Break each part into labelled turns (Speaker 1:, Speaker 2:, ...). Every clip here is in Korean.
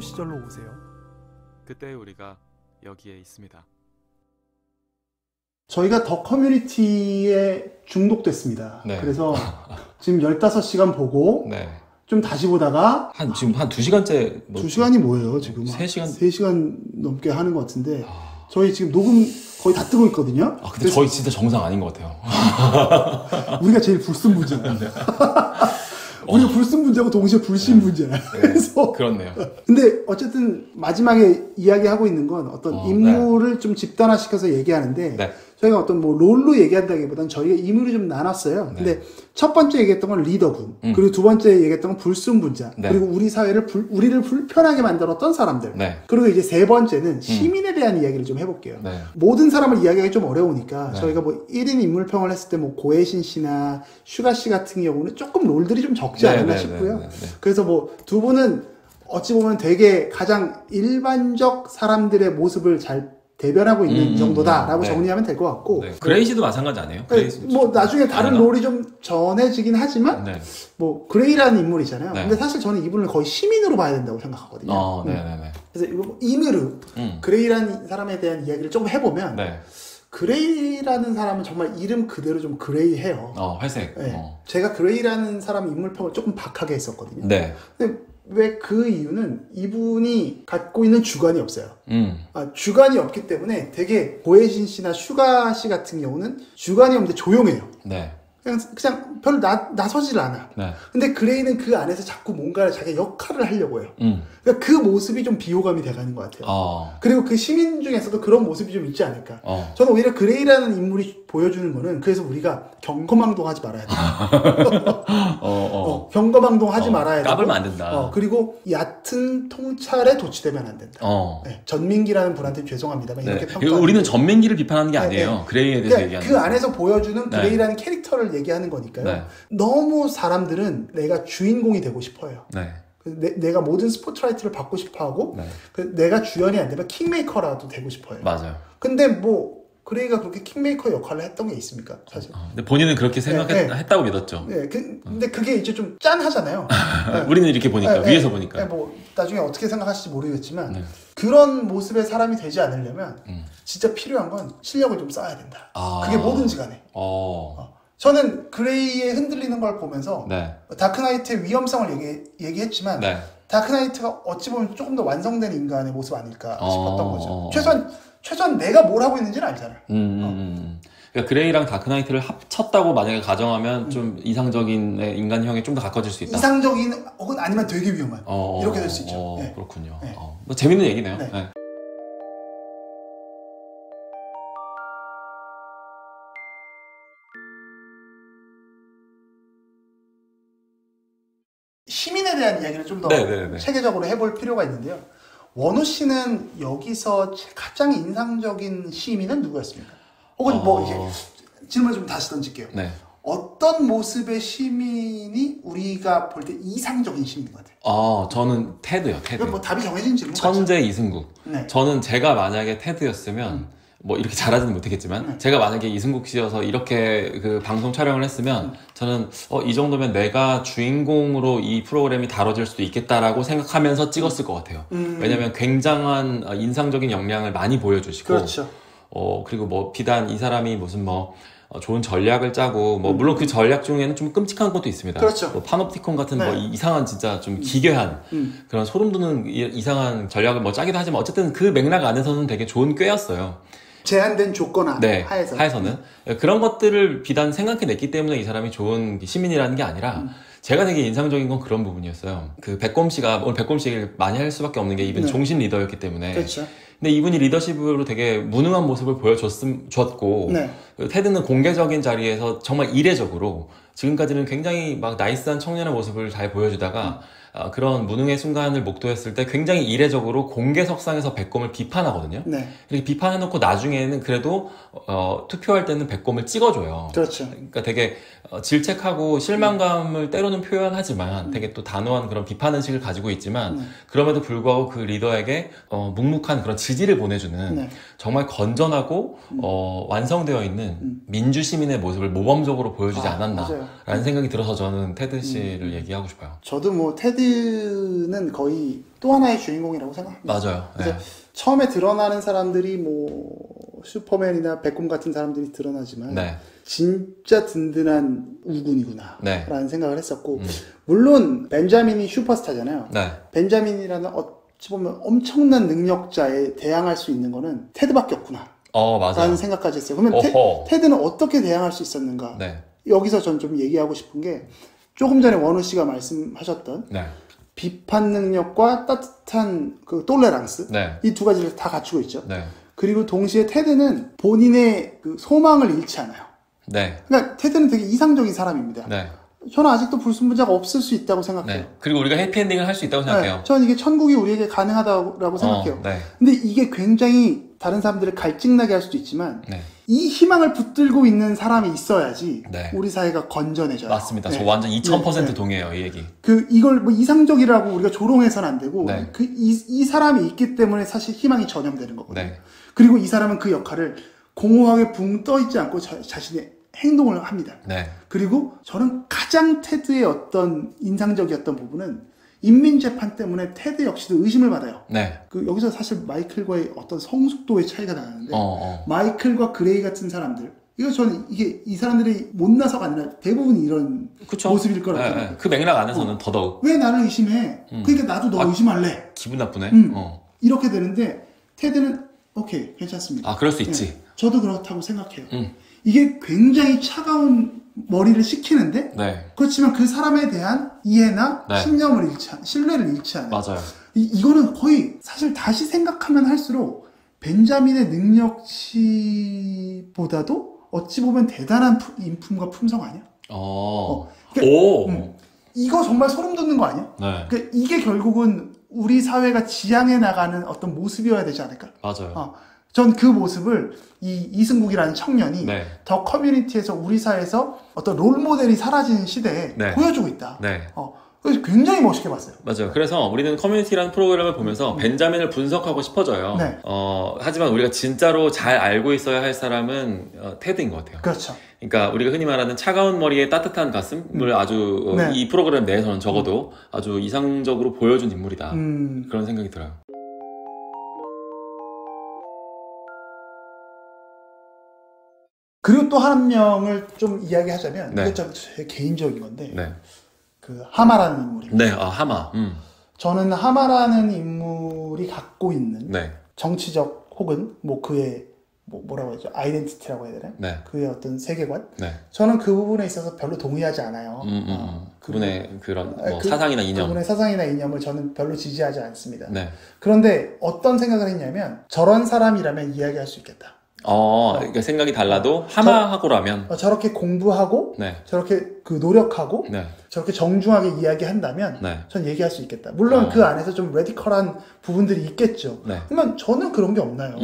Speaker 1: 시절로 오세요.
Speaker 2: 그때 우리가 여기에 있습니다.
Speaker 1: 저희가 더 커뮤니티에 중독됐습니다.
Speaker 3: 네.
Speaker 1: 그래서 지금 15시간 보고
Speaker 3: 네.
Speaker 1: 좀 다시 보다가
Speaker 3: 지금 한 2시간째
Speaker 1: 2시간이 뭐예요 지금?
Speaker 3: 3시간?
Speaker 1: 3시간 넘게 하는 것 같은데 저희 지금 녹음 거의 다 뜨고 있거든요.
Speaker 3: 근데 저희 진짜 정상 아닌 것 같아요.
Speaker 1: 우리가 제일 불순분자예요. 우리가 불순분자고 동시에 불신분자예요. 그래서
Speaker 3: 그렇네요.
Speaker 1: 근데 어쨌든 마지막에 이야기하고 있는 건 어떤 인물을 좀 집단화시켜서 얘기하는데
Speaker 3: 네.
Speaker 1: 저희가 어떤 뭐 롤로 얘기한다기보다는 저희가 인물이 좀 나눴어요.
Speaker 3: 네.
Speaker 1: 근데 첫 번째 얘기했던 건 리더군, 그리고 두 번째 얘기했던 건 불순분자,
Speaker 3: 네.
Speaker 1: 그리고 우리 사회를 우리를 불편하게 만들었던 사람들.
Speaker 3: 네.
Speaker 1: 그리고 이제 세 번째는 시민에 대한 이야기를 좀 해볼게요.
Speaker 3: 네.
Speaker 1: 모든 사람을 이야기하기 좀 어려우니까
Speaker 3: 네.
Speaker 1: 저희가 뭐 1인 인물평을 했을 때 뭐 고혜신 씨나 슈가 씨 같은 경우는 조금 롤들이 좀 적지 않았나 싶고요. 그래서 뭐 두 분은 어찌 보면 되게 가장 일반적 사람들의 모습을 잘 대변하고 있는 정도다라고
Speaker 3: 네.
Speaker 1: 정리하면 될 것 같고.
Speaker 3: 네. 그레이시도 마찬가지 아니에요? 그레이시도
Speaker 1: 뭐 나중에 다른
Speaker 3: 아닌가?
Speaker 1: 롤이 좀 전해지긴 하지만
Speaker 3: 네.
Speaker 1: 뭐 그레이라는 인물이잖아요.
Speaker 3: 네.
Speaker 1: 근데 사실 저는 이분을 거의 시민으로 봐야 된다고 생각하거든요.
Speaker 3: 네네네.
Speaker 1: 그래서 이거 이므르 그레이라는 사람에 대한 이야기를 좀 해보면
Speaker 3: 네.
Speaker 1: 그레이라는 사람은 정말 이름 그대로 좀 그레이해요.
Speaker 3: 회색.
Speaker 1: 네. 제가 그레이라는 사람 인물평을 조금 박하게 했었거든요.
Speaker 3: 네.
Speaker 1: 근데 왜 그 이유는 이분이 갖고 있는 주관이 없어요. 주관이 없기 때문에 되게 고혜신 씨나 슈가 씨 같은 경우는 주관이 없는데 조용해요.
Speaker 3: 네.
Speaker 1: 그냥 별로 나서질 않아.
Speaker 3: 네.
Speaker 1: 근데 그레이는 그 안에서 자꾸 뭔가를 자기 역할을 하려고 해요. 그러니까 그 모습이 좀 비호감이 돼가는 것 같아요. 그리고 그 시민 중에서도 그런 모습이 좀 있지 않을까. 저는 오히려 그레이라는 인물이 보여주는 거는 그래서 우리가 경거망동 하지 말아야 돼요. 경거망동 하지 말아야 되고.
Speaker 3: 까불면 안 된다.
Speaker 1: 그리고 얕은 통찰에 도취되면 안 된다. 네, 전민기라는 분한테 죄송합니다만 이렇게 평가.
Speaker 3: 우리는 전민기를 비판하는 게 아니에요. 그레이에 대해서 얘기하는
Speaker 1: 그 안에서 보여주는 그레이라는 캐릭터를 얘기하는 거니까요. 너무 사람들은 내가 주인공이 되고 싶어요. 내가 모든 스포트라이트를 받고 싶어하고 내가 주연이 안 되면 킹메이커라도 되고 싶어요.
Speaker 3: 맞아요.
Speaker 1: 근데 뭐 그레이가 그렇게 킹메이커 역할을 했던 게 있습니까? 사실.
Speaker 3: 근데 본인은 그렇게 생각했다고 믿었죠.
Speaker 1: 근데 그게 이제 좀 짠하잖아요.
Speaker 3: 우리는 이렇게 보니까 위에서 보니까.
Speaker 1: 뭐 나중에 어떻게 생각하실지 모르겠지만 그런 모습의 사람이 되지 않으려면 진짜 필요한 건 실력을 좀 쌓아야 된다. 그게 뭐든지 간에. 저는 그레이의 흔들리는 걸 보면서 다크나이트의 위험성을 얘기했지만 다크나이트가 어찌 보면 조금 더 완성된 인간의 모습 아닐까 싶었던 거죠. 최소한 내가 뭘 하고 있는지는 알잖아.
Speaker 3: 그러니까 그레이랑 다크나이트를 합쳤다고 만약에 가정하면 좀 이상적인 인간형에 좀 더 가까워질 수 있다.
Speaker 1: 이상적인 혹은 아니면 되게 위험한 이렇게 될 수 있죠.
Speaker 3: 그렇군요. 뭐 재밌는 얘기네요.
Speaker 1: 시민에 대한 이야기를 좀 더 체계적으로 해볼 필요가 있는데요. 원우 씨는 여기서 가장 인상적인 시민은 누구였습니까? 혹은 뭐 이제 질문을 좀 다시 던질게요. 어떤 모습의 시민이 우리가 볼 때 이상적인 시민인 것 같아요?
Speaker 3: 저는 테드요. 테드.
Speaker 1: 뭐 답이 정해진 질문.
Speaker 3: 천재 이승국. 저는 제가 만약에 테드였으면 뭐 이렇게 잘하지는 못했겠지만 제가 만약에 이승국 씨여서 이렇게 그 방송 촬영을 했으면 저는 이 정도면 내가 주인공으로 이 프로그램이 다뤄질 수도 있겠다라고 생각하면서 찍었을 것 같아요. 왜냐면 굉장한 인상적인 역량을 많이 보여주시고
Speaker 1: 그렇죠.
Speaker 3: 그리고 뭐 비단 이 사람이 무슨 뭐 좋은 전략을 짜고 뭐 물론 그 전략 중에는 좀 끔찍한 것도 있습니다.
Speaker 1: 그렇죠.
Speaker 3: 뭐 파놉티콘 같은 뭐 이상한 진짜 좀 기괴한 그런 소름 돋는 이상한 전략을 뭐 짜기도 하지만 어쨌든 그 맥락 안에서는 되게 좋은 꾀였어요.
Speaker 1: 제한된 조건 하에서는
Speaker 3: 그런 것들을 비단 생각해냈기 때문에 이 사람이 좋은 시민이라는 게 아니라 제가 되게 인상적인 건 그런 부분이었어요. 그 백곰 씨가 오늘 백곰 씨 얘기를 많이 할 수밖에 없는 게 이분 종신 리더였기 때문에.
Speaker 1: 그렇죠.
Speaker 3: 근데 이분이 리더십으로 되게 무능한 모습을 보여줬고 테드는 공개적인 자리에서 정말 이례적으로 지금까지는 굉장히 막 나이스한 청년의 모습을 잘 보여주다가 그런 무능의 순간을 목도했을 때 굉장히 이례적으로 공개석상에서 백곰을 비판하거든요. 이렇게 비판해놓고 나중에는 그래도 투표할 때는 백곰을 찍어줘요.
Speaker 1: 그렇죠.
Speaker 3: 그러니까 되게 질책하고 실망감을 때로는 표현하지만 되게 또 단호한 그런 비판의식을 가지고 있지만 그럼에도 불구하고 그 리더에게 묵묵한 그런 지지를 보내주는 정말 건전하고 완성되어 있는 때는 민주 시민의 모습을 모범적으로 보여주지 않았나라는 생각이 들어서 저는 테드 씨를 얘기하고 싶어요.
Speaker 1: 저도 뭐 테드는 거의 또 하나의 주인공이라고 생각합니다.
Speaker 3: 맞아요.
Speaker 1: 그래서 처음에 드러나는 사람들이 뭐 슈퍼맨이나 백곰 같은 사람들이 드러나지만 진짜 든든한 우군이구나 라는 생각을 했었고 물론 벤자민이 슈퍼스타잖아요. 벤자민이라는 어찌 보면 엄청난 능력자에 대항할 수 있는 거는 테드밖에 없구나 라는 생각까지 했어요. 그러면 테드는 어떻게 대항할 수 있었는가? 여기서 전 좀 얘기하고 싶은 게 조금 전에 원우 씨가 말씀하셨던 비판 능력과 따뜻한 그 톨레랑스 이 두 가지를 다 갖추고 있죠. 그리고 동시에 테드는 본인의 그 소망을 잃지 않아요. 그러니까 테드는 되게 이상적인 사람입니다. 저는 아직도 불순물자가 없을 수 있다고 생각해요.
Speaker 3: 그리고 우리가 해피엔딩을 할 수 있다고 생각해요.
Speaker 1: 저는 이게 천국이 우리에게 가능하다고 생각해요. 근데 이게 굉장히 다른 사람들을 갈증나게 할 수도 있지만 이 희망을 붙들고 있는 사람이 있어야지 우리 사회가 건전해져요.
Speaker 3: 맞습니다. 저 완전 2000% 동의해요, 이 얘기.
Speaker 1: 이걸 뭐 이상적이라고 우리가 조롱해서는 안 되고 이 사람이 있기 때문에 사실 희망이 전염되는 거거든요. 그리고 이 사람은 그 역할을 공허하게 붕 떠 있지 않고 자신의 행동을 합니다. 그리고 저는 가장 테드의 어떤 인상적이었던 부분은 인민재판 때문에 테드 역시도 의심을 받아요. 여기서 사실 마이클과의 어떤 성숙도의 차이가 나는데 마이클과 그레이 같은 사람들 이거 저는 이 사람들이 못나서가 아니라 대부분 이런 모습일 거라고 생각해요.
Speaker 3: 그 맥락 안에서는 더더욱
Speaker 1: 왜 나를 의심해? 그러니까 나도 너 의심할래.
Speaker 3: 기분 나쁘네.
Speaker 1: 이렇게 되는데 테드는 오케이 괜찮습니다.
Speaker 3: 그럴 수 있지.
Speaker 1: 저도 그렇다고 생각해요. 이게 굉장히 차가운 머리를 식히는데 그렇지만 그 사람에 대한 이해나 신뢰를 잃지 않아요.
Speaker 3: 맞아요.
Speaker 1: 이거는 거의 사실 다시 생각하면 할수록 벤자민의 능력치보다도 어찌 보면 대단한 인품과 품성 아니야? 그러니까, 이거 정말 소름 돋는 거 아니야? 그러니까 이게 결국은 우리 사회가 지향해 나가는 어떤 모습이어야 되지 않을까?
Speaker 3: 맞아요.
Speaker 1: 전 그 모습을 이승국이라는 청년이 더 커뮤니티에서 우리 사회에서 어떤 롤모델이 사라지는 시대에 보여주고 있다. 그래서 굉장히 멋있게 봤어요.
Speaker 3: 맞아요. 그래서 우리는 커뮤니티라는 프로그램을 보면서 벤자민을 분석하고 싶어져요. 하지만 우리가 진짜로 잘 알고 있어야 할 사람은 테드인 것 같아요.
Speaker 1: 그렇죠.
Speaker 3: 그러니까 우리가 흔히 말하는 차가운 머리에 따뜻한 가슴을 아주 이 프로그램 내에서는 적어도 아주 이상적으로 보여준 인물이다. 그런 생각이 들어요.
Speaker 1: 그리고 또 한 명을 좀 이야기하자면 이건 좀 제 개인적인 건데 그 하마라는 인물입니다.
Speaker 3: 하마.
Speaker 1: 저는 하마라는 인물이 갖고 있는 정치적 혹은 뭐 그의 뭐라고 하죠? 아이덴티티라고 해야 되나요? 그의 어떤 세계관? 저는 그 부분에 있어서 별로 동의하지 않아요.
Speaker 3: 그분의 그런 사상이나 이념.
Speaker 1: 그분의 사상이나 이념을 저는 별로 지지하지 않습니다. 그런데 어떤 생각을 했냐면 저런 사람이라면 이야기할 수 있겠다.
Speaker 3: 그러니까 생각이 달라도 하마하고라면
Speaker 1: 저렇게 공부하고 저렇게 그 노력하고 저렇게 정중하게 이야기한다면 전 얘기할 수 있겠다. 물론 그 안에서 좀 레디컬한 부분들이 있겠죠. 하지만 저는 그런 게 없나요?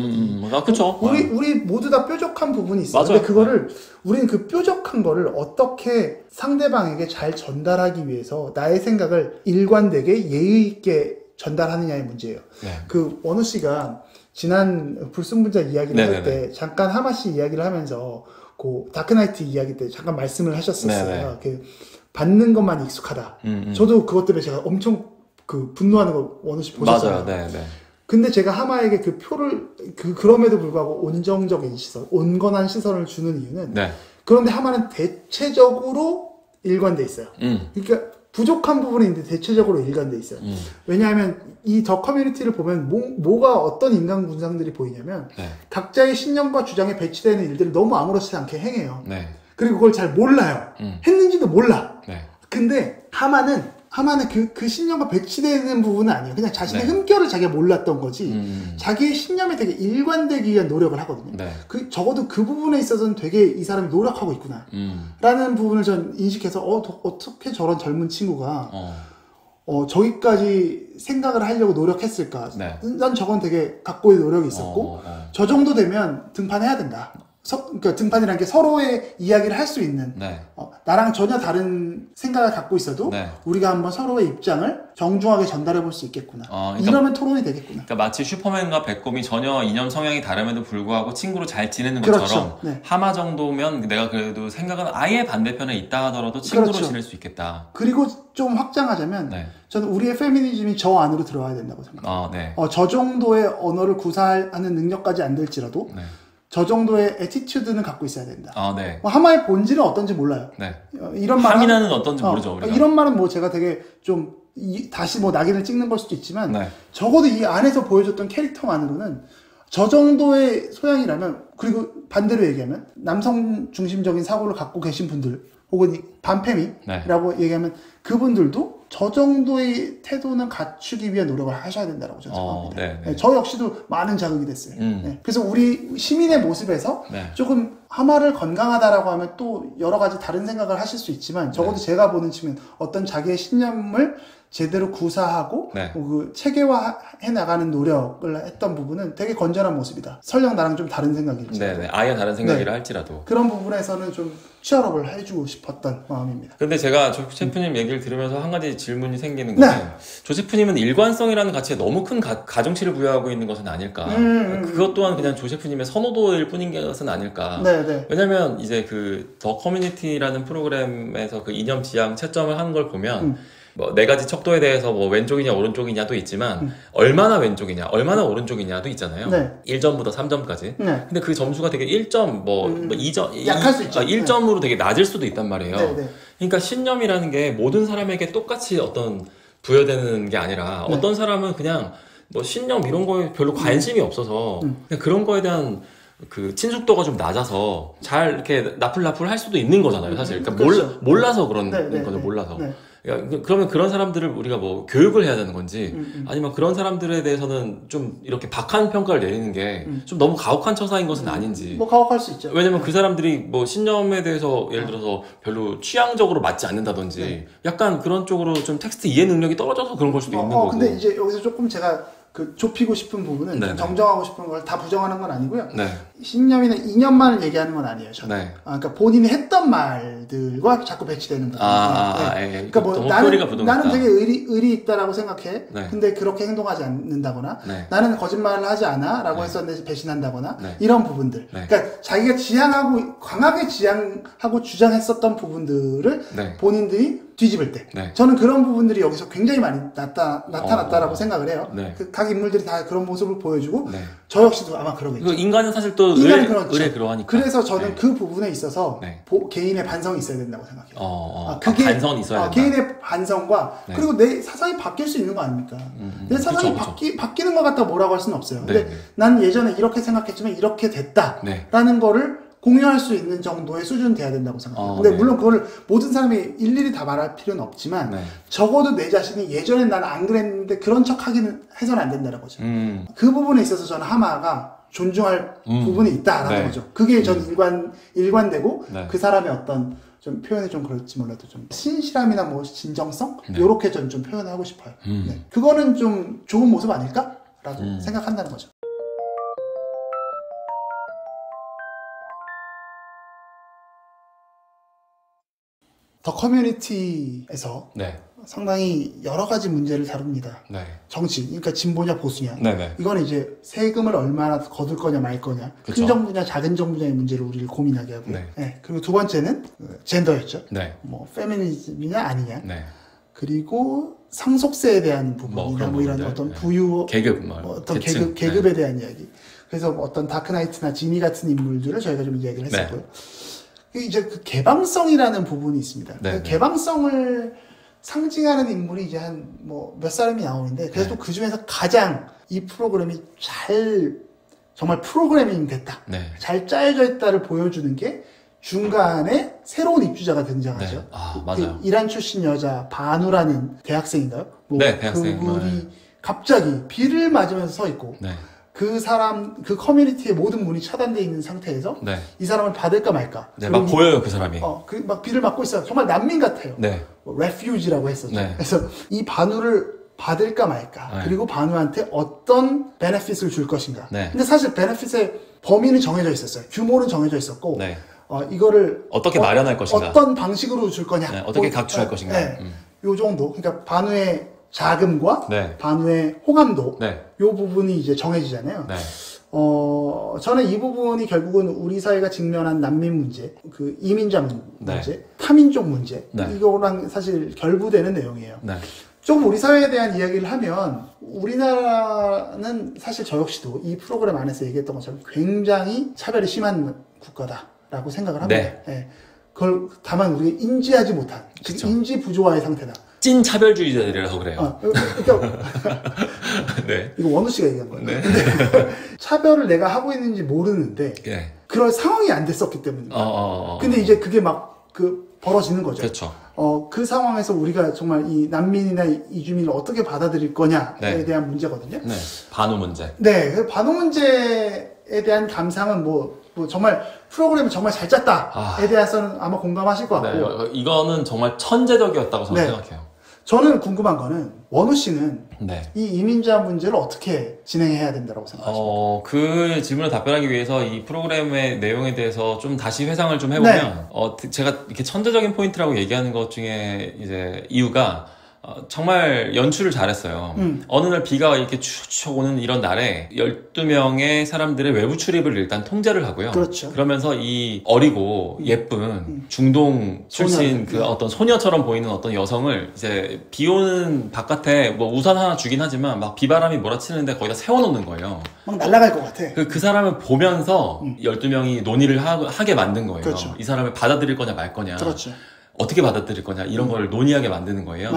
Speaker 3: 그렇죠.
Speaker 1: 우리 모두 다 뾰족한 부분이 있어요. 근데 그거를 우리는 그 뾰족한 거를 어떻게 상대방에게 잘 전달하기 위해서 나의 생각을 일관되게 예의 있게 전달하느냐의 문제예요. 그 원우 씨가 지난 불순분자 이야기를 할 때 잠깐 하마 씨 이야기를 하면서 그 다크나이트 이야기 때 잠깐 말씀을 하셨었어요. 그 받는 것만 익숙하다. 저도 그것 때문에 제가 엄청 그 분노하는 거 원우 씨 보셨어요.
Speaker 3: 맞아요.
Speaker 1: 근데 제가 하마에게 그 표를 그럼에도 불구하고 온정적인 시선, 온건한 시선을 주는 이유는 그런데 하마는 대체적으로 일관돼 있어요. 그러니까 부족한 부분이 있는데 대체적으로 일관돼 있어요. 왜냐하면 이 더 커뮤니티를 보면 뭐가 어떤 인간 군상들이 보이냐면 각자의 신념과 주장에 배치되는 일들을 너무 아무렇지 않게 행해요. 그리고 그걸 잘 몰라요. 했는지도 몰라. 근데 하마는 그 신념과 배치되는 부분은 아니에요. 그냥 자신의 흠결을 자기가 몰랐던 거지. 자기의 신념에 되게 일관되기 위한 노력을 하거든요. 적어도 그 부분에 있어서는 되게 이 사람이 노력하고 있구나. 라는 부분을 전 인식해서 어떻게 저런 젊은 친구가 저기까지 생각을 하려고 노력했을까. 난 저건 되게 각고의 노력이 있었고 저 정도 되면 등판해야 된다. 그러니까 등판이라는 게 서로의 이야기를 할 수 있는
Speaker 3: 네.
Speaker 1: 나랑 전혀 다른 생각을 갖고 있어도
Speaker 3: 네.
Speaker 1: 우리가 한번 서로의 입장을 정중하게 전달해 볼 수 있겠구나.
Speaker 3: 그러니까,
Speaker 1: 이러면 토론이 되겠구나.
Speaker 3: 그러니까 마치 슈퍼맨과 배꼽이 전혀 이념 성향이 다름에도 불구하고 친구로 잘 지내는
Speaker 1: 그렇죠.
Speaker 3: 것처럼
Speaker 1: 네.
Speaker 3: 하마 정도면 내가 그래도 생각은 아예 반대편에 있다 하더라도 친구로
Speaker 1: 그렇죠.
Speaker 3: 지낼 수 있겠다.
Speaker 1: 그리고 좀 확장하자면
Speaker 3: 네.
Speaker 1: 저는 우리의 페미니즘이 저 안으로 들어와야 된다고 생각해요.
Speaker 3: 네.
Speaker 1: 저 정도의 언어를 구사하는 능력까지 안 될지라도
Speaker 3: 네.
Speaker 1: 저 정도의 애티튜드는 갖고 있어야 된다.
Speaker 3: 네.
Speaker 1: 하마의 본질은 어떤지 몰라요.
Speaker 3: 네.
Speaker 1: 이런 말
Speaker 3: 하미나는 어떤지 모르죠. 우리가.
Speaker 1: 이런 말은 뭐 제가 되게 좀 다시 뭐 낙인을 찍는 걸 수도 있지만
Speaker 3: 네.
Speaker 1: 적어도 이 안에서 보여줬던 캐릭터만으로는 저 정도의 소양이라면, 그리고 반대로 얘기하면 남성 중심적인 사고를 갖고 계신 분들 혹은 반페미라고 네. 얘기하면 그분들도 저 정도의 태도는 갖추기 위한 노력을 하셔야 된다고 저는 생각합니다.
Speaker 3: 네, 네.
Speaker 1: 네, 저 역시도 많은 자극이 됐어요. 네. 그래서 우리 시민의 모습에서 네. 조금 하마를 건강하다라고 하면 또 여러 가지 다른 생각을 하실 수 있지만 적어도 네. 제가 보는 측면 어떤 자기의 신념을 제대로 구사하고 네. 그 체계화해 나가는 노력을 했던 부분은 되게 건전한 모습이다. 설령 나랑 좀 다른 생각일지라도.
Speaker 3: 네네. 아예 다른 생각이라
Speaker 1: 네.
Speaker 3: 할지라도.
Speaker 1: 그런 부분에서는 좀 취업을 해주고 싶었던 마음입니다.
Speaker 3: 근데 제가 조 셰프님 얘기를 들으면서 한 가지 질문이 생기는 것은 네. 조 셰프님은 일관성이라는 가치에 너무 큰 가중치를 부여하고 있는 것은 아닐까. 그것 또한 그냥 조 셰프님의 선호도일 뿐인 것은 아닐까.
Speaker 1: 네네.
Speaker 3: 왜냐면 이제 그 더 커뮤니티라는 프로그램에서 그 이념 지향 채점을 하는 걸 보면 뭐 네 가지 척도에 대해서 뭐 왼쪽이냐 오른쪽이냐도 있지만 얼마나 왼쪽이냐 얼마나 오른쪽이냐도 있잖아요. 네. 1점부터 3점까지. 네. 근데 그 점수가 되게 1점 뭐 2점
Speaker 1: 약할 수 있죠.
Speaker 3: 1점으로 되게 낮을 수도 있단 말이에요.
Speaker 1: 네.
Speaker 3: 그러니까 신념이라는 게 모든 사람에게 똑같이 어떤 부여되는 게 아니라 네. 어떤 사람은 그냥 뭐 신념 이런 거에 별로 관심이 없어서 그냥 그런 거에 대한 그 친숙도가 좀 낮아서 잘 이렇게 나풀나풀 할 수도 있는 거잖아요, 사실. 그러니까
Speaker 1: 그렇죠.
Speaker 3: 몰라서 그런 거죠, 몰라서.
Speaker 1: 네.
Speaker 3: 그러면 그런 사람들을 우리가 뭐 교육을 해야 되는 건지 아니면 그런 사람들에 대해서는 좀 이렇게 박한 평가를 내리는 게 좀 너무 가혹한 처사인 것은 아닌지.
Speaker 1: 뭐 가혹할 수 있죠.
Speaker 3: 왜냐면 그 사람들이 뭐 신념에 대해서 예를 들어서 별로 취향적으로 맞지 않는다든지
Speaker 1: 네.
Speaker 3: 약간 그런 쪽으로 좀 텍스트 이해 능력이 떨어져서 그런 걸 수도 있는 거고.
Speaker 1: 근데 이제 여기서 조금 제가 그 좁히고 싶은 부분은 좀 정정하고 싶은 걸 다 부정하는 건 아니고요. 네. 신념이나 이념만을 얘기하는 건 아니에요. 저는. 네. 그러니까 본인이 했던 말들과 자꾸 배치되는 부분. 네. 그러니까 뭐 나는 되게 의리 있다라고 생각해. 네. 근데 그렇게 행동하지 않는다거나, 네. 나는 거짓말을 하지 않아라고 네. 했었는데 배신한다거나 네. 이런 부분들. 네. 그러니까 자기가 강하게 지향하고 주장했었던 부분들을 네. 본인들이 뒤집을 때 네. 저는 그런 부분들이 여기서 굉장히 많이 나타났다라고 생각을 해요. 네. 각 인물들이 다 그런 모습을 보여주고 네. 저 역시도 아마 그러겠죠.
Speaker 3: 인간은 사실 또 의뢰 그러하니까.
Speaker 1: 그래서 저는 네. 그 부분에 있어서 네. 개인의 반성이 있어야 된다고 생각해요.
Speaker 3: 그게 반성이 있어야 된다.
Speaker 1: 개인의 반성과 네. 그리고 내 사상이 바뀔 수 있는 거 아닙니까? 내 사상이 바뀌는 것 같다 뭐라고 할 수는 없어요. 근데 네. 난 예전에 이렇게 생각했지만 이렇게 됐다라는 거를 공유할 수 있는 정도의 수준은 돼야 된다고 생각해요. 근데 네. 물론 그걸 모든 사람이 일일이 다 말할 필요는 없지만 네. 적어도 내 자신이 예전엔 난 안 그랬는데 그런 척 하기는 해서는 안 된다는 거죠. 그 부분에 있어서 저는 하마가 존중할 부분이 있다라는 네. 거죠. 그게 전 일관되고 네. 그 사람의 어떤 좀 표현이 좀 그럴지 몰라도 좀 신실함이나 뭐 진정성 네. 요렇게 전 좀 표현하고 싶어요. 네. 그거는 좀 좋은 모습 아닐까라고 생각한다는 거죠. 더 커뮤니티에서 네. 상당히 여러 가지 문제를 다룹니다. 네. 정치, 그러니까 진보냐 보수냐. 네네. 이거는 이제 세금을 얼마나 거둘 거냐 말 거냐. 그쵸. 큰 정부냐 작은 정부냐의 문제를 우리를 고민하게 하고요. 네. 네. 그리고 두 번째는 젠더였죠. 네. 뭐 페미니즘이냐 아니냐. 네. 그리고 상속세에 대한 부분이나 뭐 이런 어떤 네. 부유
Speaker 3: 계급
Speaker 1: 어떤 계급에 네. 대한 이야기. 그래서 뭐 어떤 다크나이트나 지니 같은 인물들을 저희가 좀 이야기를 했었고요. 네. 이제 그 개방성이라는 부분이 있습니다. 그 개방성을 상징하는 인물이 이제 한 뭐 몇 사람이 나오는데 그래도 그 중에서 가장 이 프로그램이 정말 프로그래밍 됐다. 네. 잘 짜여져 있다를 보여주는 게 중간에 새로운 입주자가 등장하죠.
Speaker 3: 네. 맞아요.
Speaker 1: 이란 출신 여자 바누라는 대학생인가요?
Speaker 3: 네, 대학생.
Speaker 1: 그분이 갑자기 비를 맞으면서 서 있고 네. 그 커뮤니티의 모든 문이 차단되어 있는 상태에서 네. 이 사람을 받을까 말까.
Speaker 3: 네, 막 보여요, 그 사람이.
Speaker 1: 막 비를 맞고 있어요. 정말 난민 같아요. 네. refuge라고 했었죠. 네. 그래서 이 바누를 받을까 말까. 그리고 반우한테 어떤 베네핏을 줄 것인가. 근데 사실 베네핏의 범위는 정해져 있었어요. 규모는 정해져 있었고 이거를
Speaker 3: 어떻게 마련할 것인가.
Speaker 1: 어떤 방식으로 줄 거냐.
Speaker 3: 어떻게 각주할 것인가.
Speaker 1: 요 정도. 그러니까 반우의 자금과 반우의 호감도 요 부분이 이제 정해지잖아요. 저는 이 부분이 결국은 우리 사회가 직면한 난민 문제, 그 이민자 문제, 타민족 문제, 이거랑 사실 결부되는 내용이에요. 조금 우리 사회에 대한 이야기를 하면, 우리나라는 사실 저 역시도 이 프로그램 안에서 얘기했던 것처럼 굉장히 차별이 심한 국가다라고 생각을 합니다. 그걸 다만 우리가 인지하지 못한, 즉 인지 부조화의 상태다.
Speaker 3: 찐 차별주의자들이라서 그래요.
Speaker 1: 그러니까 이거 원우 씨가 얘기한 거예요. 근데 차별을 내가 하고 있는지 모르는데 그럴 상황이 안 됐었기 때문에. 근데 이제 그게 막 벌어지는 거죠.
Speaker 3: 그렇죠.
Speaker 1: 그 상황에서 우리가 정말 이 난민이나 이주민을 어떻게 받아들일 거냐에 대한 문제거든요.
Speaker 3: 반우 문제.
Speaker 1: 그 반우 문제에 대한 감상은 뭐 정말 프로그램을 정말 잘 짰다에 대해서는 아마 공감하실 것 같고.
Speaker 3: 이거는 정말 천재적이었다고 저는 생각해요.
Speaker 1: 저는 궁금한 거는 원우 씨는 이 이민자 문제를 어떻게 진행해야 된다고 생각하십니까?
Speaker 3: 그 질문을 답변하기 위해서 이 프로그램의 내용에 대해서 좀 다시 회상을 좀 해보면 제가 이렇게 천재적인 포인트라고 얘기하는 것 중에 이제 이유가 정말 연출을 잘했어요. 어느 날 비가 이렇게 추적 오는 이런 날에 12명의 사람들의 외부 출입을 일단 통제를 하고요. 그러면서 이 어리고 예쁜 중동 출신 그 어떤 소녀처럼 보이는 어떤 여성을 이제 비 오는 바깥에 뭐 우산 하나 주긴 하지만 막 비바람이 몰아치는데 거기다 세워놓는 거예요.
Speaker 1: 막 날아갈 것 같아.
Speaker 3: 그 사람을 보면서 12명이 논의를 하게 만든 거예요. 이 사람을 받아들일 거냐 말 거냐. 어떻게 받아들일 거냐 이런 걸 논의하게 만드는 거예요.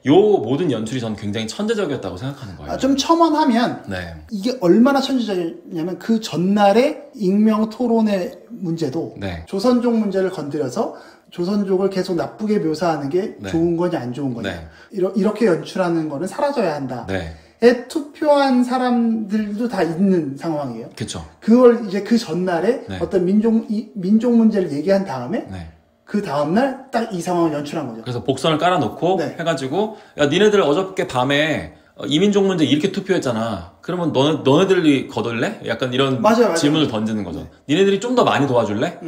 Speaker 3: 요 모든 연출이 저는 굉장히 천재적이었다고 생각하는 거예요.
Speaker 1: 좀 첨언하면 이게 얼마나 천재적이냐면 그 전날의 익명 토론의 문제도 조선족 문제를 건드려서 조선족을 계속 나쁘게 묘사하는 게 좋은 거냐 안 좋은 거냐 이렇게 연출하는 거는 사라져야 한다. 에 투표한 사람들도 다 있는 상황이에요. 그걸 이제 그 전날에 어떤 민족 문제를 얘기한 다음에 그 다음날 딱 이 상황을 연출한 거죠.
Speaker 3: 그래서 복선을 깔아놓고 해가지고 야 니네들 어저께 밤에 이민족 문제 이렇게 투표했잖아. 그러면 너네들이 거둘래? 약간 이런 질문을 던지는 거죠. 니네들이 좀 더 많이 도와줄래?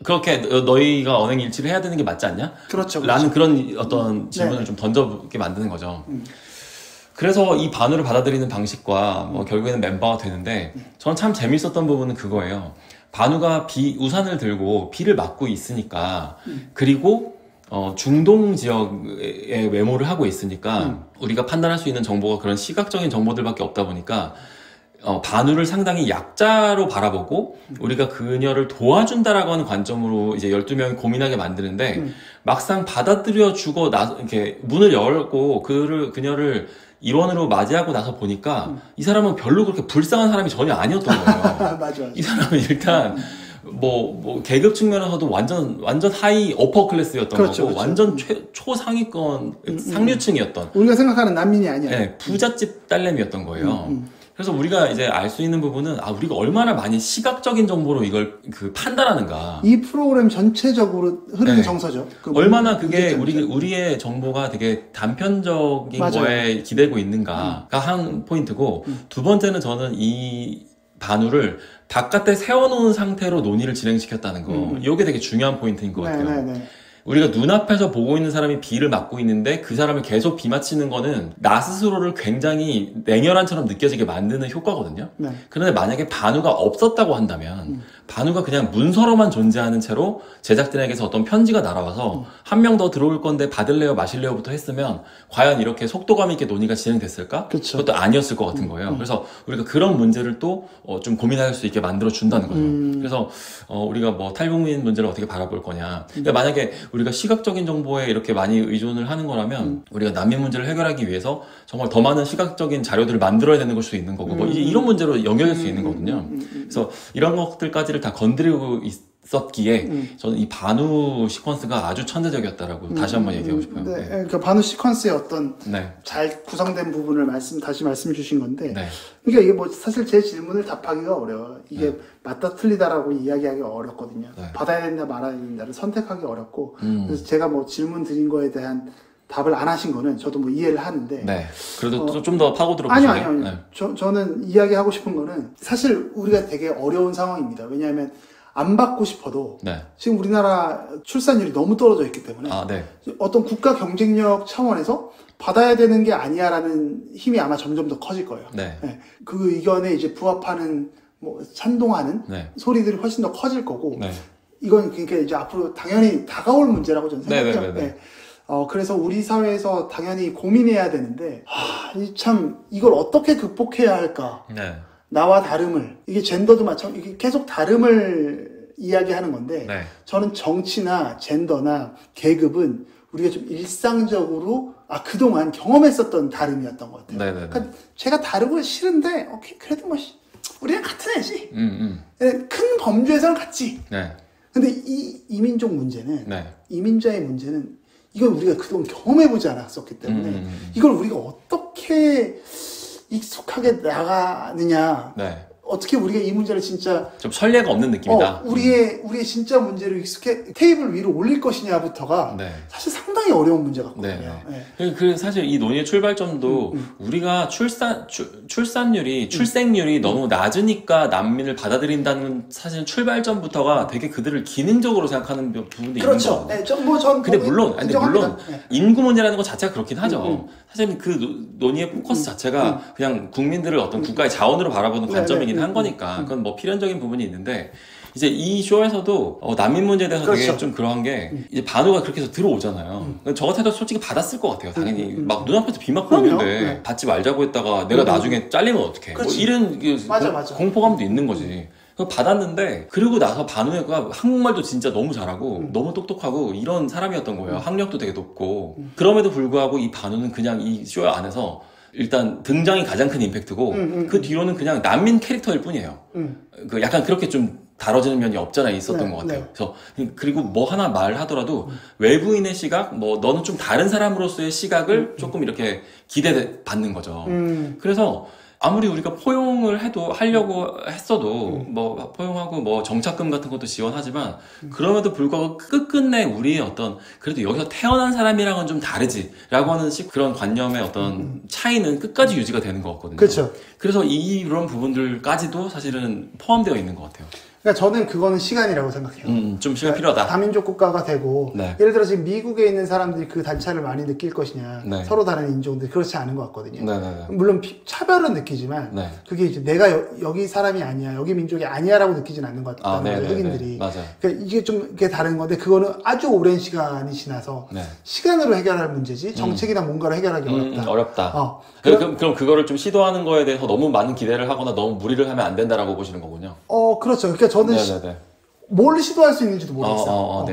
Speaker 3: 그렇게 너희가 언행일치를 해야 되는 게 맞지 않냐? 라는 그런 어떤 질문을 좀 던져보게 만드는 거죠. 그래서 이 반우를 받아들이는 방식과 뭐 결국에는 멤버가 되는데 저는 참 재밌었던 부분은 그거예요. 반우가 우산을 들고 비를 맞고 있으니까 그리고 중동 지역의 외모를 하고 있으니까 우리가 판단할 수 있는 정보가 그런 시각적인 정보들밖에 없다 보니까 반우를 상당히 약자로 바라보고 우리가 그녀를 도와준다라고 하는 관점으로 이제 12명이 고민하게 만드는데 막상 받아들여주고 이렇게 문을 열고 그녀를 일원으로 맞이하고 나서 보니까 이 사람은 별로 그렇게 불쌍한 사람이 전혀 아니었던 거예요. 이 사람은 일단 뭐 계급 측면에서도 완전 하이 어퍼 클래스였던 거고 완전 초상위권 상류층이었던
Speaker 1: 우리가 생각하는 난민이 아니야.
Speaker 3: 부잣집 딸내미였던 거예요. 그래서 우리가 이제 알 수 있는 부분은 우리가 얼마나 많이 시각적인 정보로 이걸 판단하는가.
Speaker 1: 이 프로그램 전체적으로 흐르는 정서죠.
Speaker 3: 얼마나 그게 우리의 정보가 되게 단편적인 거에 기대고 있는가가 한 포인트고 두 번째는 저는 이 반우를 바깥에 세워놓은 상태로 논의를 진행시켰다는 거. 이게 되게 중요한 포인트인 것 같아요. 우리가 눈앞에서 보고 있는 사람이 비를 맞고 있는데 그 사람을 계속 비 맞히는 거는 나 스스로를 굉장히 냉혈한처럼 느껴지게 만드는 효과거든요. 그런데 만약에 반우가 없었다고 한다면 반우가 그냥 문서로만 존재하는 채로 제작진에게서 어떤 편지가 날아와서 한 명 더 들어올 건데 받을래요 마실래요부터 했으면 과연 이렇게 속도감 있게 논의가 진행됐을까? 그것도 아니었을 것 같은 거예요. 그래서 우리가 그런 문제를 또 좀 고민할 수 있게 만들어 준다는 거죠. 그래서 우리가 뭐 탈북민 문제를 어떻게 바라볼 거냐. 그러니까 만약에 우리가 시각적인 정보에 이렇게 많이 의존을 하는 거라면 우리가 난민 문제를 해결하기 위해서 정말 더 많은 시각적인 자료들을 만들어야 되는 걸 수도 있는 거고 뭐 이런 문제로 연결될 수 있는 거거든요. 그래서 이런 것들까지를 다 건드리고 있었기에 저는 이 반우 시퀀스가 아주 천재적이었다라고 다시 한번 얘기하고 싶어요.
Speaker 1: 그러니까 반우 시퀀스의 어떤 잘 구성된 부분을 다시 말씀해 주신 건데 그러니까 이게 뭐 사실 제 질문을 답하기가 어려워요. 이게 맞다 틀리다라고 이야기하기가 어렵거든요. 받아야 된다 말아야 된다를 선택하기 어렵고 그래서 제가 뭐 질문 드린 거에 대한 답을 안 하신 거는 저도 뭐 이해를 하는데.
Speaker 3: 네. 그래도 좀 더 파고 들어보실래요?
Speaker 1: 아니요.
Speaker 3: 네.
Speaker 1: 저는 이야기하고 싶은 거는 사실 우리가 되게 어려운 상황입니다. 왜냐하면 안 받고 싶어도
Speaker 3: 네.
Speaker 1: 지금 우리나라 출산율이 너무 떨어져 있기 때문에
Speaker 3: 네.
Speaker 1: 어떤 국가 경쟁력 차원에서 받아야 되는 게 아니야라는 힘이 아마 점점 더 커질 거예요.
Speaker 3: 네.
Speaker 1: 네. 그 의견에 이제 부합하는 뭐 찬동하는
Speaker 3: 네.
Speaker 1: 소리들이 훨씬 더 커질 거고
Speaker 3: 네.
Speaker 1: 이건 그러니까 이제 앞으로 당연히 다가올 문제라고 저는 생각해요.
Speaker 3: 네네네네.
Speaker 1: 네. 그래서 우리 사회에서 당연히 고민해야 되는데 참 이걸 어떻게 극복해야 할까?
Speaker 3: 네.
Speaker 1: 나와 다름을 이게 젠더도 마찬가지 이게 계속 다름을 이야기하는 건데
Speaker 3: 네.
Speaker 1: 저는 정치나 젠더나 계급은 우리가 좀 일상적으로 그동안 경험했었던 다름이었던 것 같아요.
Speaker 3: 네네네.
Speaker 1: 그러니까 제가 다르고 싫은데 오케이 그래도 뭐 우리랑 같은 애지. 큰 범주에서는 같지.
Speaker 3: 네.
Speaker 1: 근데 이 이민족 문제는
Speaker 3: 네.
Speaker 1: 이민자의 문제는 이걸 우리가 그동안 경험해보지 않았었기 때문에 이걸 우리가 어떻게 익숙하게 나가느냐.
Speaker 3: 네.
Speaker 1: 어떻게 우리가 이 문제를 진짜
Speaker 3: 좀 선례가 없는 느낌이다.
Speaker 1: 우리의 진짜 문제를 익숙해 테이블 위로 올릴 것이냐부터가
Speaker 3: 네.
Speaker 1: 사실 상당히 어려운 문제 같거든요.
Speaker 3: 네. 그 사실 이 논의의 출발점도 우리가 출생률이 너무 낮으니까 난민을 받아들인다는 사실 출발점부터가 되게 그들을 기능적으로 생각하는 부분도
Speaker 1: 그렇죠.
Speaker 3: 있는 거죠. 근데 물론 인구 문제라는 것 자체가 그렇긴 하죠. 사실 그 논의의 포커스 자체가 그냥 국민들을 어떤 국가의 자원으로 바라보는 관점이긴 한 거니까 그건 뭐 필연적인 부분이 있는데 이제 이 쇼에서도 난민 문제에 대해서
Speaker 1: 그렇죠.
Speaker 3: 되게 좀 그러한 게 이제 반우가 그렇게 해서 들어오잖아요. 저 같아도 솔직히 받았을 것 같아요. 당연히 막 눈앞에서 비 맞고 있는데 받지 말자고 했다가 내가 나중에 잘리면 어떡해. 뭐 이런
Speaker 1: 맞아.
Speaker 3: 공포감도 있는 거지. 받았는데 그리고 나서 반우가 한국말도 진짜 너무 잘하고 너무 똑똑하고 이런 사람이었던 거예요. 학력도 되게 높고 그럼에도 불구하고 이 반우는 그냥 이 쇼 안에서 일단 등장이 가장 큰 임팩트고 그 뒤로는 그냥 난민 캐릭터일 뿐이에요. 그 약간 그렇게 좀 다뤄지는 면이 없잖아 있었던 것 같아요. 그래서 그리고 뭐 하나 말하더라도 외부인의 시각, 뭐 너는 좀 다른 사람으로서의 시각을 조금 이렇게 기대받는 거죠. 그래서 아무리 우리가 포용을 하려고 했어도, 뭐, 포용하고 뭐 정착금 같은 것도 지원하지만, 그럼에도 불구하고 끝끝내 우리의 어떤, 그래도 여기서 태어난 사람이랑은 좀 다르지, 라고 하는 그런 관념의 어떤 차이는 끝까지 유지가 되는 것 같거든요.
Speaker 1: 그렇죠.
Speaker 3: 그래서 이런 부분들까지도 사실은 포함되어 있는 것 같아요.
Speaker 1: 그러니까 저는 그거는 시간이라고 생각해요.
Speaker 3: 좀 시간 필요하다.
Speaker 1: 다민족 국가가 되고
Speaker 3: 네.
Speaker 1: 예를 들어 지금 미국에 있는 사람들이 그 단차를 많이 느낄 것이냐
Speaker 3: 네.
Speaker 1: 서로 다른 인종들 그렇지 않은 것 같거든요.
Speaker 3: 네.
Speaker 1: 물론 차별은 느끼지만
Speaker 3: 네.
Speaker 1: 그게 이제 내가 여기 사람이 아니야 여기 민족이 아니야라고 느끼진 않는 것 같다는 거예요. 흑인들이.
Speaker 3: 맞아요.
Speaker 1: 그러니까 이게 좀 이게 다른 건데 그거는 아주 오랜 시간이 지나서 시간으로 해결할 문제지 정책이나 뭔가를 해결하기
Speaker 3: 어렵다. 그럼 그거를 좀 시도하는 거에 대해서 너무 많은 기대를 하거나 너무 무리를 하면 안 된다라고 보시는 거군요.
Speaker 1: 그렇죠. 그러니까 저는 뭘 시도할 수 있는지도 모르겠어요.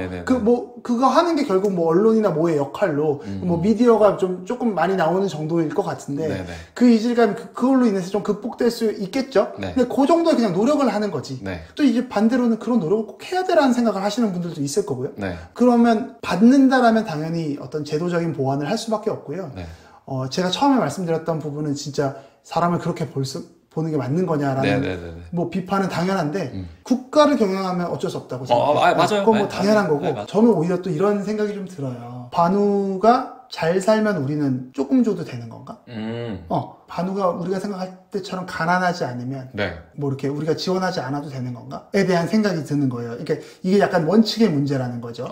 Speaker 1: 그거 하는 게 결국 뭐 언론이나 뭐의 역할로, 뭐 미디어가 조금 많이 나오는 정도일 것 같은데, 그 이질감이 그걸로 인해서 좀 극복될 수 있겠죠? 근데 그 정도에 그냥 노력을 하는 거지. 또 이제 반대로는 그런 노력을 꼭 해야 되라는 생각을 하시는 분들도 있을 거고요. 그러면 받는다라면 당연히 어떤 제도적인 보완을 할 수밖에 없고요. 제가 처음에 말씀드렸던 부분은 진짜 사람을 그렇게 보는 게 맞는 거냐라는 뭐 비판은 당연한데 국가를 경영하면 어쩔 수 없다고 생각해요.
Speaker 3: 맞아요.
Speaker 1: 그건 뭐 당연한 거고 저는 오히려 또 이런 생각이 좀 들어요. 반우가 잘 살면 우리는 조금 줘도 되는 건가? 반우가 우리가 생각할 때처럼 가난하지 않으면 뭐 이렇게 우리가 지원하지 않아도 되는 건가?에 대한 생각이 드는 거예요. 그러니까 이게 약간 원칙의 문제라는 거죠.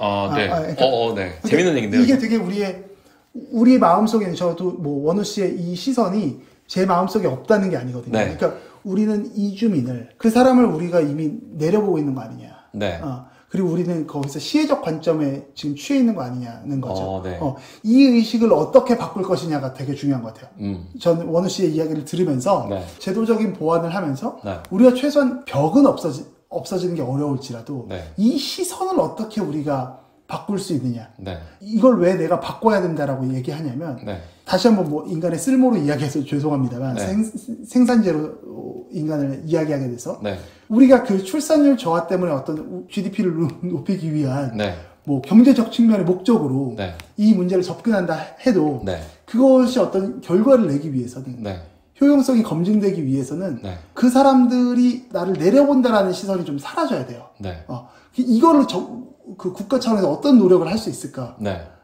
Speaker 3: 재밌는 얘기인데요.
Speaker 1: 이게 되게 우리 마음속에는 저도 뭐 원우 씨의 이 시선이 제 마음속에 없다는 게 아니거든요. 그러니까 우리는 이주민을 그 사람을 우리가 이미 내려보고 있는 거 아니냐. 그리고 우리는 거기서 시혜적 관점에 지금 취해 있는 거 아니냐는 거죠. 이 의식을 어떻게 바꿀 것이냐가 되게 중요한 것 같아요. 저는 원우 씨의 이야기를 들으면서 제도적인 보완을 하면서 우리가 최소한 벽은 없어지는 게 어려울지라도 이 시선을 어떻게 우리가 바꿀 수 있느냐. 이걸 왜 내가 바꿔야 된다라고 얘기하냐면 다시 한번 뭐 인간의 쓸모로 이야기해서 죄송합니다만 생산재로 인간을 이야기하게 돼서 우리가 그 출산율 저하 때문에 어떤 GDP를 높이기 위한 뭐 경제적 측면의 목적으로 이 문제를 접근한다 해도 그것이 어떤 결과를 내기 위해서는 효용성이 검증되기 위해서는 그 사람들이 나를 내려본다라는 시선이 좀 사라져야 돼요. 이거를 그 국가 차원에서 어떤 노력을 할 수 있을까?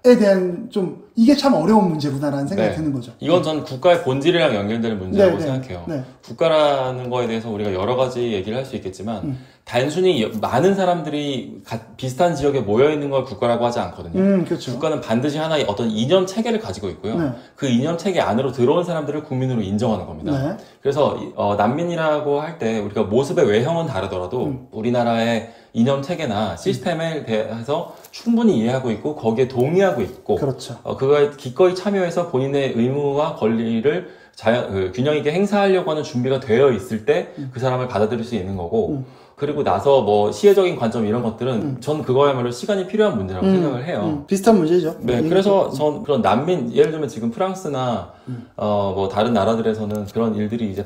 Speaker 1: 대한 좀 이게 참 어려운 문제구나라는 생각이
Speaker 3: 네.
Speaker 1: 드는 거죠.
Speaker 3: 이건 전 국가의 본질이랑 연결되는 문제라고 생각해요. 국가라는 거에 대해서 우리가 여러 가지 얘기를 할 수 있겠지만 단순히 많은 사람들이 비슷한 지역에 모여있는 걸 국가라고 하지 않거든요.
Speaker 1: 그렇죠.
Speaker 3: 국가는 반드시 하나의 어떤 이념 체계를 가지고 있고요. 그 이념 체계 안으로 들어온 사람들을 국민으로 인정하는 겁니다. 그래서 난민이라고 할 때 우리가 모습의 외형은 다르더라도 우리나라의 이념 체계나 시스템에 대해서 충분히 이해하고 있고 거기에 동의하고 있고
Speaker 1: 그렇죠.
Speaker 3: 그거에 기꺼이 참여해서 본인의 의무와 권리를 균형 있게 행사하려고 하는 준비가 되어 있을 때 그 사람을 받아들일 수 있는 거고 그리고 나서 뭐 시혜적인 관점 이런 것들은 전 그거야말로 시간이 필요한 문제라고 생각을 해요.
Speaker 1: 비슷한 문제죠.
Speaker 3: 네, 그래서 전 그런 난민 예를 들면 지금 프랑스나 뭐 다른 나라들에서는 그런 일들이 이제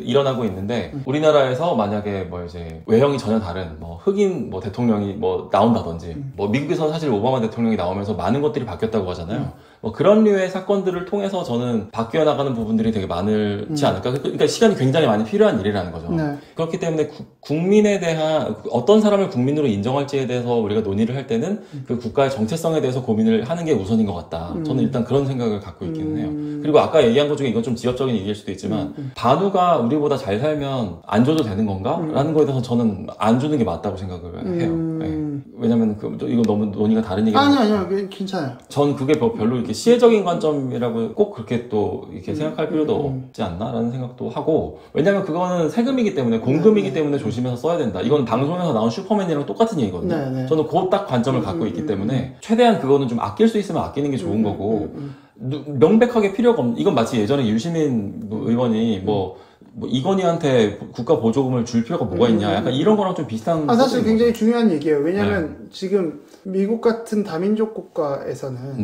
Speaker 3: 일어나고 있는데 우리나라에서 만약에 뭐 이제 외형이 전혀 다른 뭐 흑인 뭐 대통령이 뭐 나온다든지 뭐 미국에서 사실 오바마 대통령이 나오면서 많은 것들이 바뀌었다고 하잖아요. 뭐 그런 류의 사건들을 통해서 저는 바뀌어 나가는 부분들이 되게 많지 않을까. 그러니까 시간이 굉장히 많이 필요한 일이라는 거죠. 그렇기 때문에 국민에 대한 어떤 사람을 국민으로 인정할지에 대해서 우리가 논의를 할 때는 그 국가의 정체성에 대해서 고민을 하는 게 우선인 것 같다. 저는 일단 그런 생각을 갖고 있기는 해요. 그리고 아까 얘기한 것 중에 이건 좀 지엽적인 얘기일 수도 있지만 반우가 우리보다 잘 살면 안 줘도 되는 건가? 라는 거에 대해서 저는 안 주는 게 맞다고 생각을 해요. 네. 왜냐면 이거 너무 논의가 다른 얘기가
Speaker 1: 아니요 괜찮아요.
Speaker 3: 전 그게 별로 이렇게 시혜적인 관점이라고 꼭 그렇게 또 이렇게 생각할 필요도 없지 않나라는 생각도 하고 왜냐면 그거는 세금이기 때문에 공금이기 때문에 조심해서 써야 된다. 이건 방송에서 나온 슈퍼맨이랑 똑같은 얘기거든요. 저는 그 딱 관점을 갖고 있기 때문에 최대한 그거는 좀 아낄 수 있으면 아끼는 게 좋은 거고 명백하게 필요가 없는 이건 마치 예전에 유시민 의원이 뭐 이건희한테 국가 보조금을 줄 필요가 뭐가 있냐 약간 이런 거랑 좀 비슷한
Speaker 1: 사실 굉장히 중요한 얘기예요. 왜냐하면 지금 미국 같은 다민족 국가에서는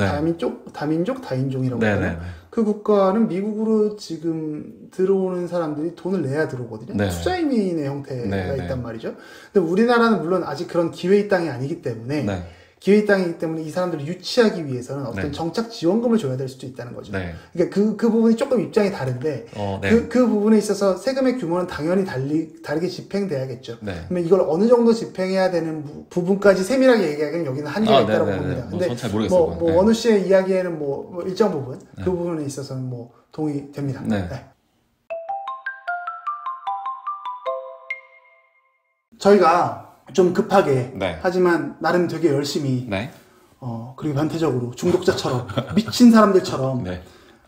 Speaker 1: 다민족 다인종이라고 해요. 그 국가는 미국으로 지금 들어오는 사람들이 돈을 내야 들어오거든요. 투자 이민의 형태가 있단 말이죠. 근데 우리나라는 물론 아직 그런 기회의 땅이 아니기 때문에 기회의 땅이기 때문에 이 사람들을 유치하기 위해서는 어떤 정착 지원금을 줘야 될 수도 있다는 거죠. 그러니까 그 부분이 조금 입장이 다른데 그 부분에 있어서 세금의 규모는 당연히 다르게 집행돼야겠죠. 그러면 이걸 어느 정도 집행해야 되는 부분까지 세밀하게 얘기하기는 여기는 한계가 있다고 봅니다. 근데 뭐 원우 씨의 이야기에는 뭐 일정 부분 그 부분에 있어서는 뭐 동의됩니다. 저희가 좀 급하게 하지만 나름 되게 열심히 그리고 변태적으로 중독자처럼 미친 사람들처럼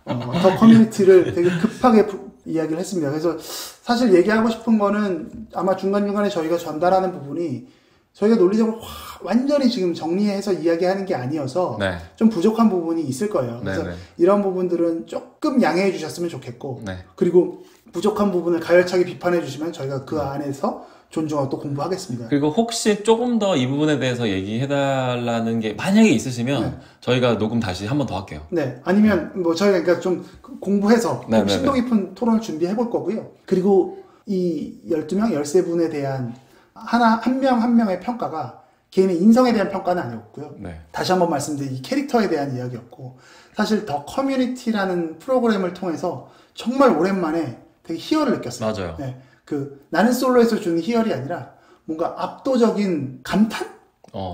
Speaker 1: 더 커뮤니티를 되게 급하게 이야기를 했습니다. 그래서 사실 얘기하고 싶은 거는 아마 중간중간에 저희가 전달하는 부분이 저희가 논리적으로 완전히 지금 정리해서 이야기하는 게 아니어서 좀 부족한 부분이 있을 거예요. 그래서 이런 부분들은 조금 양해해 주셨으면 좋겠고 그리고 부족한 부분을 가열차게 비판해 주시면 저희가 그 안에서 존중하고 또 공부하겠습니다.
Speaker 3: 그리고 혹시 조금 더 이 부분에 대해서 얘기해달라는 게 만약에 있으시면 저희가 녹음 다시 한 번 더 할게요.
Speaker 1: 아니면 뭐 저희가 그러니까 좀 공부해서 좀 심도 깊은 토론을 준비해 볼 거고요. 그리고 이 12명, 13분에 대한 한 명 한 명의 평가가 개인의 인성에 대한 평가는 아니었고요. 다시 한번 말씀드린 이 캐릭터에 대한 이야기였고 사실 더 커뮤니티라는 프로그램을 통해서 정말 오랜만에 되게 희열을 느꼈어요.
Speaker 3: 맞아요.
Speaker 1: 나는 솔로에서 주는 희열이 아니라 뭔가 압도적인 감탄?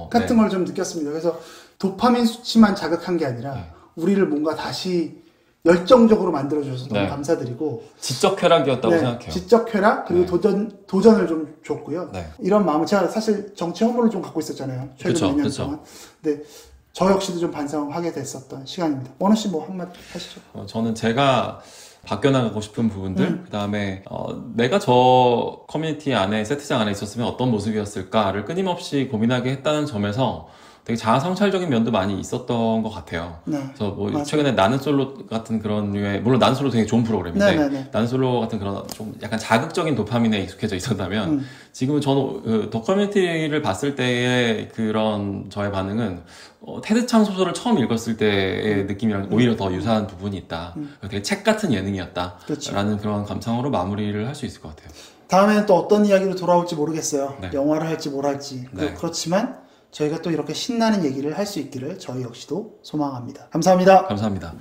Speaker 1: 같은 걸 좀 느꼈습니다. 그래서 도파민 수치만 자극한 게 아니라 우리를 뭔가 다시 열정적으로 만들어줘서 너무 감사드리고
Speaker 3: 지적 쾌락이었다고 생각해요.
Speaker 1: 지적 쾌락 그리고 도전을 좀 줬고요. 이런 마음을 제가 사실 정치 혐오를 좀 갖고 있었잖아요. 최근 몇 년 동안. 근데 저 역시도 좀 반성하게 됐었던 시간입니다. 원우 씨 뭐 한마디 하시죠.
Speaker 3: 저는 제가 바뀌어나가고 싶은 부분들 그 다음에 내가 저 커뮤니티 안에 세트장 안에 있었으면 어떤 모습이었을까를 끊임없이 고민하게 했다는 점에서 되게 자아성찰적인 면도 많이 있었던 것 같아요. 그래서 뭐 최근에 나는 솔로 같은 그런 류의 물론 나는 솔로 되게 좋은 프로그램인데 나는 솔로 같은 그런 좀 약간 자극적인 도파민에 익숙해져 있었다면 지금은 저는 더 커뮤니티를 봤을 때의 그런 저의 반응은 테드창 소설을 처음 읽었을 때의 느낌이랑 오히려 더 유사한 부분이 있다. 되게 책 같은 예능이었다. 라는 그런 감상으로 마무리를 할 수 있을 것 같아요.
Speaker 1: 다음에는 또 어떤 이야기로 돌아올지 모르겠어요. 영화를 할지 뭘 할지. 그렇지만 저희가 또 이렇게 신나는 얘기를 할 수 있기를 저희 역시도 소망합니다. 감사합니다.
Speaker 3: 감사합니다.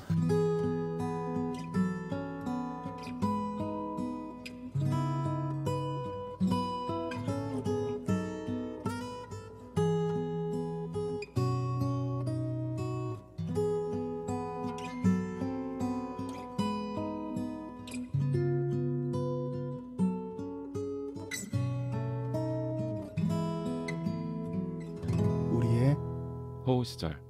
Speaker 2: 호우 시절